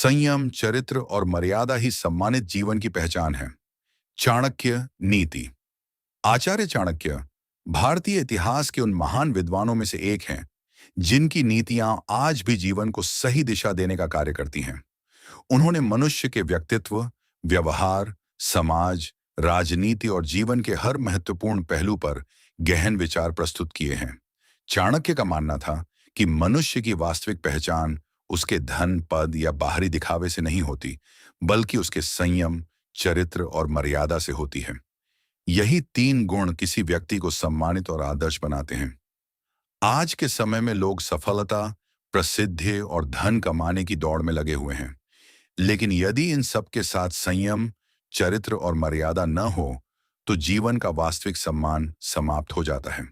संयम, चरित्र और मर्यादा ही सम्मानित जीवन की पहचान है। चाणक्य नीति। आचार्य चाणक्य भारतीय इतिहास के उन महान विद्वानों में से एक हैं जिनकी नीतियां आज भी जीवन को सही दिशा देने का कार्य करती हैं। उन्होंने मनुष्य के व्यक्तित्व, व्यवहार, समाज, राजनीति और जीवन के हर महत्वपूर्ण पहलू पर गहन विचार प्रस्तुत किए हैं। चाणक्य का मानना था कि मनुष्य की वास्तविक पहचान उसके धन, पद या बाहरी दिखावे से नहीं होती, बल्कि उसके संयम, चरित्र और मर्यादा से होती है। यही तीन गुण किसी व्यक्ति को सम्मानित और आदर्श बनाते हैं। आज के समय में लोग सफलता, प्रसिद्धि और धन कमाने की दौड़ में लगे हुए हैं, लेकिन यदि इन सब के साथ संयम, चरित्र और मर्यादा न हो, तो जीवन का वास्तविक सम्मान समाप्त हो जाता है।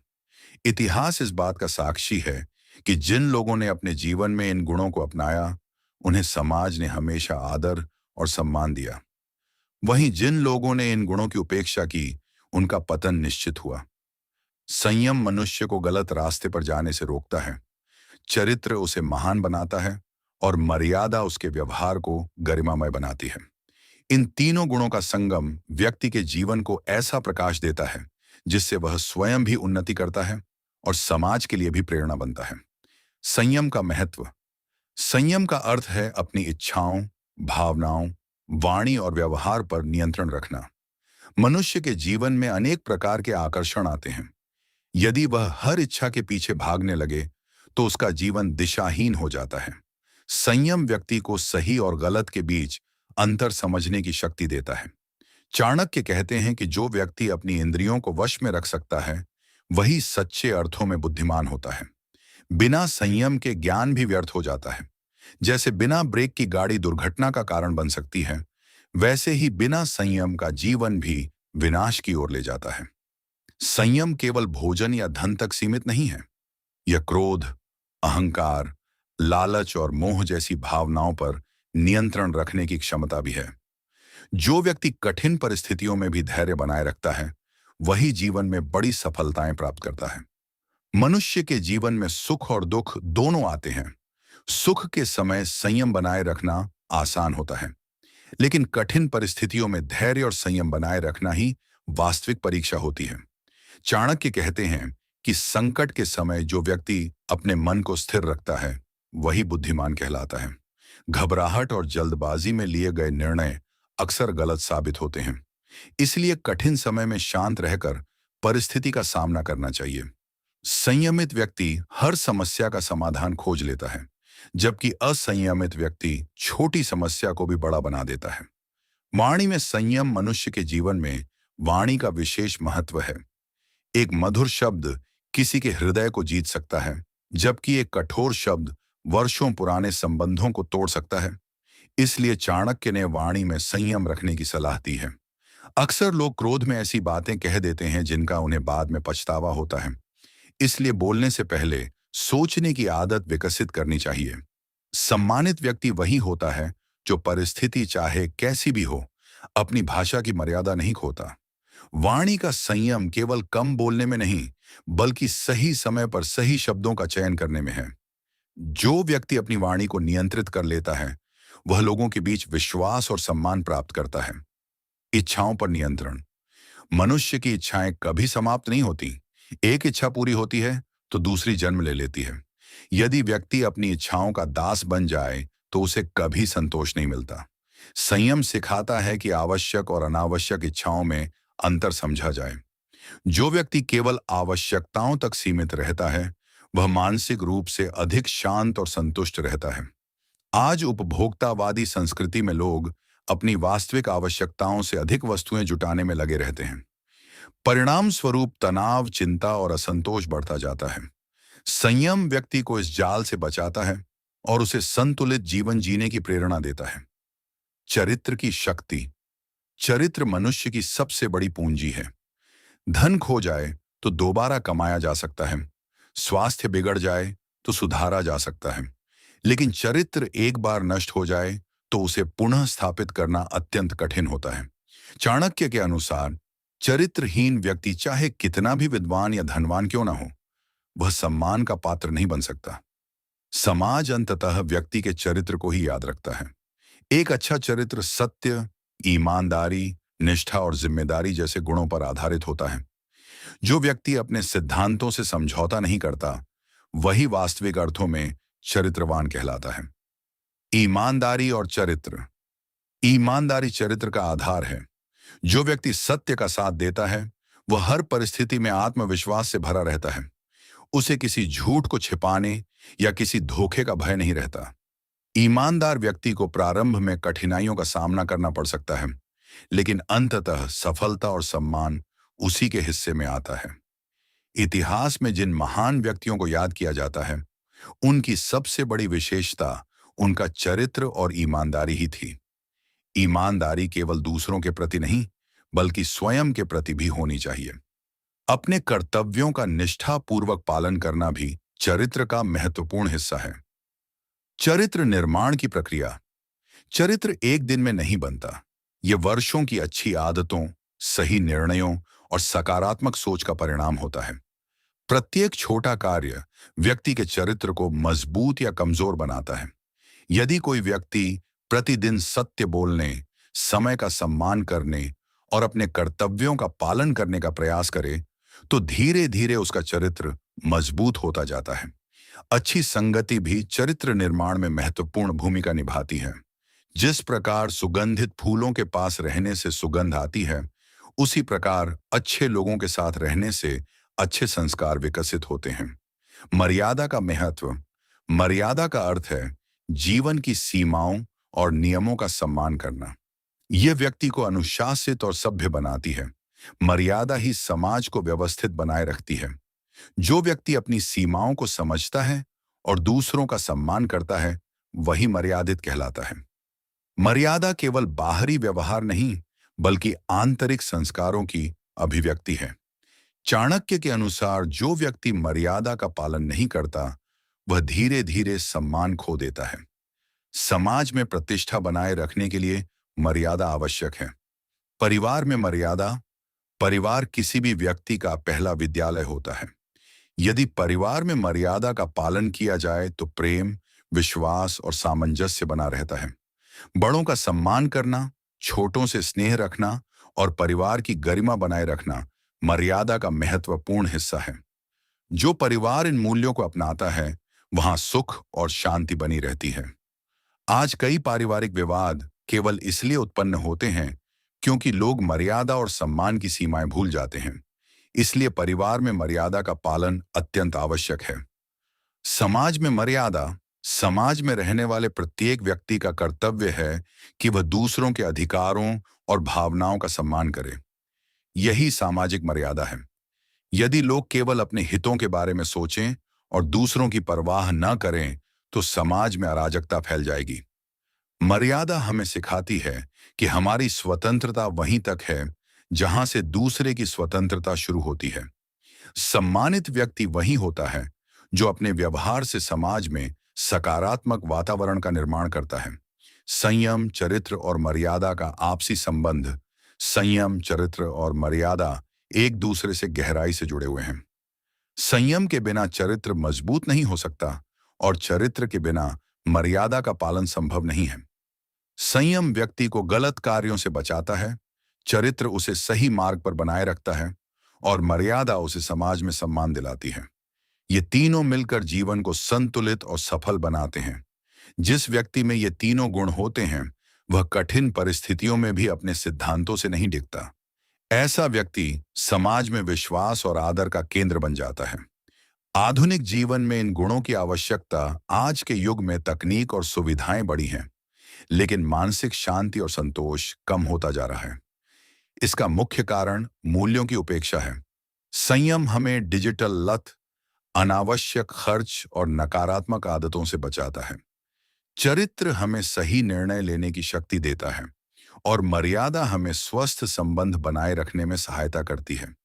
इतिहास इस बात का साक्षी है कि जिन लोगों ने अपने जीवन में इन गुणों को अपनाया, उन्हें समाज ने हमेशा आदर और सम्मान दिया। वहीं जिन लोगों ने इन गुणों की उपेक्षा की, उनका पतन निश्चित हुआ। संयम मनुष्य को गलत रास्ते पर जाने से रोकता है, चरित्र उसे महान बनाता है और मर्यादा उसके व्यवहार को गरिमामय बनाती है। इन तीनों गुणों का संगम व्यक्ति के जीवन को ऐसा प्रकाश देता है जिससे वह स्वयं भी उन्नति करता है और समाज के लिए भी प्रेरणा बनता है। संयम का महत्व। संयम का अर्थ है अपनी इच्छाओं, भावनाओं, वाणी और व्यवहार पर नियंत्रण रखना। मनुष्य के जीवन में अनेक प्रकार के आकर्षण आते हैं। यदि वह हर इच्छा के पीछे भागने लगे तो उसका जीवन दिशाहीन हो जाता है। संयम व्यक्ति को सही और गलत के बीच अंतर समझने की शक्ति देता है। चाणक्य कहते हैं कि जो व्यक्ति अपनी इंद्रियों को वश में रख सकता है, वही सच्चे अर्थों में बुद्धिमान होता है। बिना संयम के ज्ञान भी व्यर्थ हो जाता है। जैसे बिना ब्रेक की गाड़ी दुर्घटना का कारण बन सकती है, वैसे ही बिना संयम का जीवन भी विनाश की ओर ले जाता है। संयम केवल भोजन या धन तक सीमित नहीं है। यह क्रोध, अहंकार, लालच और मोह जैसी भावनाओं पर नियंत्रण रखने की क्षमता भी है। जो व्यक्ति कठिन परिस्थितियों में भी धैर्य बनाए रखता है, वही जीवन में बड़ी सफलताएं प्राप्त करता है। मनुष्य के जीवन में सुख और दुख दोनों आते हैं। सुख के समय संयम बनाए रखना आसान होता है, लेकिन कठिन परिस्थितियों में धैर्य और संयम बनाए रखना ही वास्तविक परीक्षा होती है। चाणक्य कहते हैं कि संकट के समय जो व्यक्ति अपने मन को स्थिर रखता है, वही बुद्धिमान कहलाता है। घबराहट और जल्दबाजी में लिए गए निर्णय अक्सर गलत साबित होते हैं। इसलिए कठिन समय में शांत रहकर परिस्थिति का सामना करना चाहिए। संयमित व्यक्ति हर समस्या का समाधान खोज लेता है, जबकि असंयमित व्यक्ति छोटी समस्या को भी बड़ा बना देता है। वाणी में संयम मनुष्य के जीवन में वाणी का विशेष महत्व है। एक मधुर शब्द किसी के हृदय को जीत सकता है, जबकि एक कठोर शब्द वर्षों पुराने संबंधों को तोड़ सकता है। इसलिए चाणक्य ने वाणी में संयम रखने की सलाह दी है। अक्सर लोग क्रोध में ऐसी बातें कह देते हैं जिनका उन्हें बाद में पछतावा होता है। इसलिए बोलने से पहले सोचने की आदत विकसित करनी चाहिए। सम्मानित व्यक्ति वही होता है जो परिस्थिति चाहे कैसी भी हो, अपनी भाषा की मर्यादा नहीं खोता। वाणी का संयम केवल कम बोलने में नहीं, बल्कि सही समय पर सही शब्दों का चयन करने में है। जो व्यक्ति अपनी वाणी को नियंत्रित कर लेता है, वह लोगों के बीच विश्वास और सम्मान प्राप्त करता है। इच्छाओं पर नियंत्रण। मनुष्य की इच्छाएं कभी समाप्त नहीं होती। एक इच्छा पूरी होती है तो दूसरी जन्म ले लेती है। यदि व्यक्ति अपनी इच्छाओं का दास बन जाए तो उसे कभी संतोष नहीं मिलता। संयम सिखाता है कि आवश्यक और अनावश्यक इच्छाओं में अंतर समझा जाए। जो व्यक्ति केवल आवश्यकताओं तक सीमित रहता है, वह मानसिक रूप से अधिक शांत और संतुष्ट रहता है। आज उपभोक्तावादी संस्कृति में लोग अपनी वास्तविक आवश्यकताओं से अधिक वस्तुएं जुटाने में लगे रहते हैं। परिणाम स्वरूप तनाव, चिंता और असंतोष बढ़ता जाता है। संयम व्यक्ति को इस जाल से बचाता है और उसे संतुलित जीवन जीने की प्रेरणा देता है। चरित्र की शक्ति। चरित्र मनुष्य की सबसे बड़ी पूंजी है। धन खो जाए तो दोबारा कमाया जा सकता है, स्वास्थ्य बिगड़ जाए तो सुधारा जा सकता है, लेकिन चरित्र एक बार नष्ट हो जाए तो उसे पुनः स्थापित करना अत्यंत कठिन होता है। चाणक्य के अनुसार चरित्रहीन व्यक्ति चाहे कितना भी विद्वान या धनवान क्यों ना हो, वह सम्मान का पात्र नहीं बन सकता। समाज अंततः व्यक्ति के चरित्र को ही याद रखता है। एक अच्छा चरित्र सत्य, ईमानदारी, निष्ठा और जिम्मेदारी जैसे गुणों पर आधारित होता है। जो व्यक्ति अपने सिद्धांतों से समझौता नहीं करता, वही वास्तविक अर्थों में चरित्रवान कहलाता है। ईमानदारी और चरित्र। ईमानदारी चरित्र का आधार है। जो व्यक्ति सत्य का साथ देता है, वह हर परिस्थिति में आत्मविश्वास से भरा रहता है। उसे किसी झूठ को छिपाने या किसी धोखे का भय नहीं रहता। ईमानदार व्यक्ति को प्रारंभ में कठिनाइयों का सामना करना पड़ सकता है, लेकिन अंततः सफलता और सम्मान उसी के हिस्से में आता है। इतिहास में जिन महान व्यक्तियों को याद किया जाता है, उनकी सबसे बड़ी विशेषता उनका चरित्र और ईमानदारी ही थी। ईमानदारी केवल दूसरों के प्रति नहीं, बल्कि स्वयं के प्रति भी होनी चाहिए। अपने कर्तव्यों का निष्ठापूर्वक पालन करना भी चरित्र का महत्वपूर्ण हिस्सा है। चरित्र निर्माण की प्रक्रिया। चरित्र एक दिन में नहीं बनता। यह वर्षों की अच्छी आदतों, सही निर्णयों और सकारात्मक सोच का परिणाम होता है। प्रत्येक छोटा कार्य व्यक्ति के चरित्र को मजबूत या कमजोर बनाता है। यदि कोई व्यक्ति प्रतिदिन सत्य बोलने, समय का सम्मान करने और अपने कर्तव्यों का पालन करने का प्रयास करे, तो धीरे धीरे उसका चरित्र मजबूत होता जाता है। अच्छी संगति भी चरित्र निर्माण में महत्वपूर्ण भूमिका निभाती है। जिस प्रकार सुगंधित फूलों के पास रहने से सुगंध आती है, उसी प्रकार अच्छे लोगों के साथ रहने से अच्छे संस्कार विकसित होते हैं। मर्यादा का महत्व। मर्यादा का अर्थ है जीवन की सीमाओं और नियमों का सम्मान करना। यह व्यक्ति को अनुशासित और सभ्य बनाती है। मर्यादा ही समाज को व्यवस्थित बनाए रखती है। जो व्यक्ति अपनी सीमाओं को समझता है और दूसरों का सम्मान करता है, वही मर्यादित कहलाता है। मर्यादा केवल बाहरी व्यवहार नहीं, बल्कि आंतरिक संस्कारों की अभिव्यक्ति है। चाणक्य के अनुसार जो व्यक्ति मर्यादा का पालन नहीं करता, वह धीरे धीरे सम्मान खो देता है। समाज में प्रतिष्ठा बनाए रखने के लिए मर्यादा आवश्यक है। परिवार में मर्यादा। परिवार किसी भी व्यक्ति का पहला विद्यालय होता है। यदि परिवार में मर्यादा का पालन किया जाए तो प्रेम, विश्वास और सामंजस्य बना रहता है। बड़ों का सम्मान करना, छोटों से स्नेह रखना और परिवार की गरिमा बनाए रखना मर्यादा का महत्वपूर्ण हिस्सा है। जो परिवार इन मूल्यों को अपनाता है, वहां सुख और शांति बनी रहती है। आज कई पारिवारिक विवाद केवल इसलिए उत्पन्न होते हैं क्योंकि लोग मर्यादा और सम्मान की सीमाएं भूल जाते हैं। इसलिए परिवार में मर्यादा का पालन अत्यंत आवश्यक है। समाज में मर्यादा। समाज में रहने वाले प्रत्येक व्यक्ति का कर्तव्य है कि वह दूसरों के अधिकारों और भावनाओं का सम्मान करे। यही सामाजिक मर्यादा है। यदि लोग केवल अपने हितों के बारे में सोचें और दूसरों की परवाह न करें, तो समाज में अराजकता फैल जाएगी। मर्यादा हमें सिखाती है कि हमारी स्वतंत्रता वहीं तक है जहां से दूसरे की स्वतंत्रता शुरू होती है। सम्मानित व्यक्ति वही होता है जो अपने व्यवहार से समाज में सकारात्मक वातावरण का निर्माण करता है। संयम, चरित्र और मर्यादा का आपसी संबंध। संयम, चरित्र और मर्यादा एक दूसरे से गहराई से जुड़े हुए हैं। संयम के बिना चरित्र मजबूत नहीं हो सकता और चरित्र के बिना मर्यादा का पालन संभव नहीं है। संयम व्यक्ति को गलत कार्यों से बचाता है, चरित्र उसे सही मार्ग पर बनाए रखता है और मर्यादा उसे समाज में सम्मान दिलाती है। ये तीनों मिलकर जीवन को संतुलित और सफल बनाते हैं। जिस व्यक्ति में ये तीनों गुण होते हैं, वह कठिन परिस्थितियों में भी अपने सिद्धांतों से नहीं डिगता। ऐसा व्यक्ति समाज में विश्वास और आदर का केंद्र बन जाता है। आधुनिक जीवन में इन गुणों की आवश्यकता। आज के युग में तकनीक और सुविधाएं बढ़ी हैं, लेकिन मानसिक शांति और संतोष कम होता जा रहा है। इसका मुख्य कारण मूल्यों की उपेक्षा है। संयम हमें डिजिटल लत, अनावश्यक खर्च और नकारात्मक आदतों से बचाता है। चरित्र हमें सही निर्णय लेने की शक्ति देता है और मर्यादा हमें स्वस्थ संबंध बनाए रखने में सहायता करती है।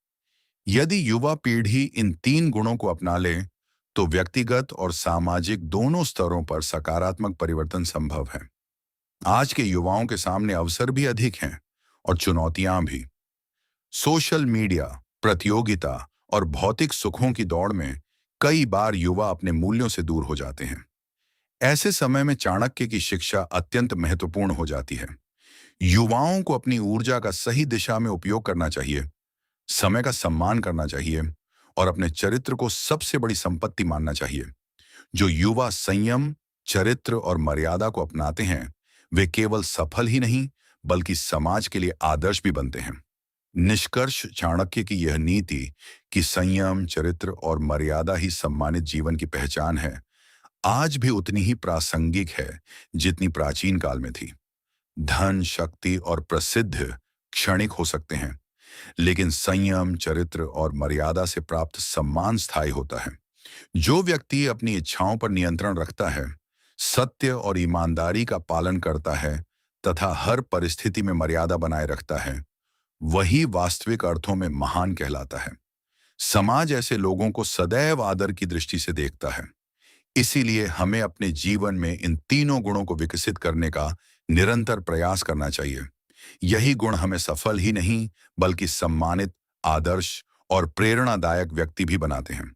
यदि युवा पीढ़ी इन तीन गुणों को अपना ले, तो व्यक्तिगत और सामाजिक दोनों स्तरों पर सकारात्मक परिवर्तन संभव है। आज के युवाओं के सामने अवसर भी अधिक हैं और चुनौतियां भी। सोशल मीडिया, प्रतियोगिता और भौतिक सुखों की दौड़ में कई बार युवा अपने मूल्यों से दूर हो जाते हैं। ऐसे समय में चाणक्य की शिक्षा अत्यंत महत्वपूर्ण हो जाती है। युवाओं को अपनी ऊर्जा का सही दिशा में उपयोग करना चाहिए, समय का सम्मान करना चाहिए और अपने चरित्र को सबसे बड़ी संपत्ति मानना चाहिए। जो युवा संयम, चरित्र और मर्यादा को अपनाते हैं, वे केवल सफल ही नहीं, बल्कि समाज के लिए आदर्श भी बनते हैं। निष्कर्ष चाणक्य की यह नीति कि संयम, चरित्र और मर्यादा ही सम्मानित जीवन की पहचान है, आज भी उतनी ही प्रासंगिक है जितनी प्राचीन काल में थी। धन, शक्ति और प्रसिद्ध क्षणिक हो सकते हैं, लेकिन संयम, चरित्र और मर्यादा से प्राप्त सम्मान स्थायी होता है। जो व्यक्ति अपनी इच्छाओं पर नियंत्रण रखता है, सत्य और ईमानदारी का पालन करता है तथा हर परिस्थिति में मर्यादा बनाए रखता है, वही वास्तविक अर्थों में महान कहलाता है। समाज ऐसे लोगों को सदैव आदर की दृष्टि से देखता है। इसीलिए हमें अपने जीवन में इन तीनों गुणों को विकसित करने का निरंतर प्रयास करना चाहिए। यही गुण हमें सफल ही नहीं, बल्कि सम्मानित, आदर्श और प्रेरणादायक व्यक्ति भी बनाते हैं।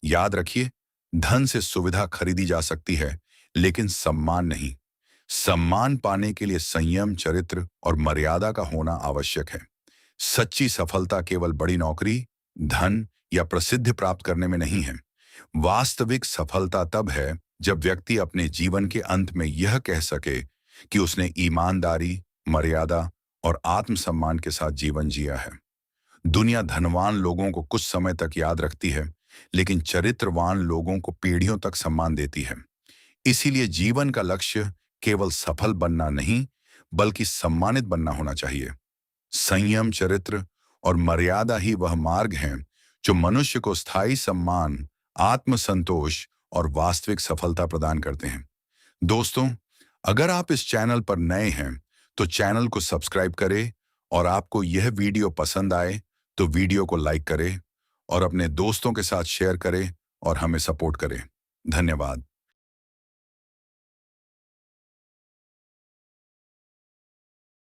याद रखिए, धन से सुविधा खरीदी जा सकती है, लेकिन सम्मान नहीं। सम्मान पाने के लिए संयम, चरित्र और मर्यादा का होना आवश्यक है। सच्ची सफलता केवल बड़ी नौकरी, धन या प्रसिद्धि प्राप्त करने में नहीं है। वास्तविक सफलता तब है जब व्यक्ति अपने जीवन के अंत में यह कह सके कि उसने ईमानदारी, मर्यादा और आत्मसम्मान के साथ जीवन जिया है। दुनिया धनवान लोगों को कुछ समय तक याद रखती है, लेकिन चरित्रवान लोगों को पीढ़ियों तक सम्मान देती है। इसीलिए जीवन का लक्ष्य केवल सफल बनना नहीं, बल्कि सम्मानित बनना होना चाहिए। संयम, चरित्र और मर्यादा ही वह मार्ग हैं जो मनुष्य को स्थायी सम्मान, आत्मसंतोष और वास्तविक सफलता प्रदान करते हैं। दोस्तों, अगर आप इस चैनल पर नए हैं, तो चैनल को सब्सक्राइब करें और आपको यह वीडियो पसंद आए तो वीडियो को लाइक करें और अपने दोस्तों के साथ शेयर करें और हमें सपोर्ट करें। धन्यवाद।